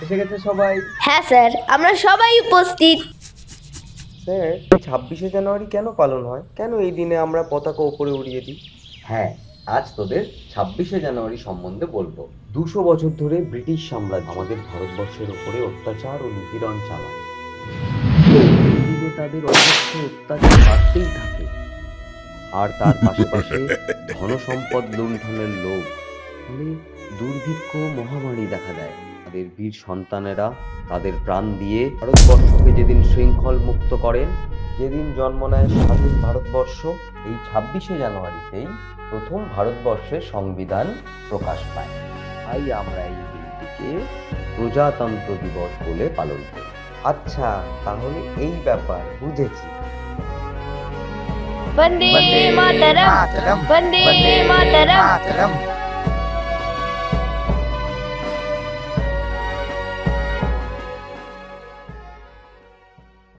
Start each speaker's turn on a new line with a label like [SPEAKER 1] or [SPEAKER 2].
[SPEAKER 1] এসে গেছে সবাই?
[SPEAKER 2] হ্যাঁ স্যার, আমরা সবাই উপস্থিত।
[SPEAKER 1] স্যার, 26শে জানুয়ারি কেন পালন হয়? কেন এই দিনে আমরা পতাকা উপরে উড়িয়ে দিই?
[SPEAKER 3] হ্যাঁ, আজ তোদের 26শে জানুয়ারি সম্বন্ধে বলবো।
[SPEAKER 1] 200 বছর ধরে ব্রিটিশ সাম্রাজ্য আমাদের ভারতবর্ষের উপরে অত্যাচার ও নিপীড়ন চালায়। তাদের অবশ্য অত্যাচার বাড়তেই থাকে, আর তার পাশাপাশি ধনসম্পদ লুণ্ঠনের লোভ, ফলে দুর্ভিক্ষ মহামারী দেখা দেয়। তাদের বীর সন্তানেরা তাদের প্রাণ দিয়ে ভারতবর্ষকে যেদিন শৃঙ্খল মুক্ত করেন, যেদিন জন্ম নেয় স্বাধীন ভারতবর্ষ, এই 26শে জানুয়ারিতেই প্রথম ভারতবর্ষের সংবিধান প্রকাশ পায়। তাই আমরা এই দিনটিকে প্রজাতন্ত্র দিবস বলে পালন করি। আচ্ছা, তাহলে এই ব্যাপার, বুঝেছি।
[SPEAKER 2] বন্দে মাতরম, বন্দে মাতরম।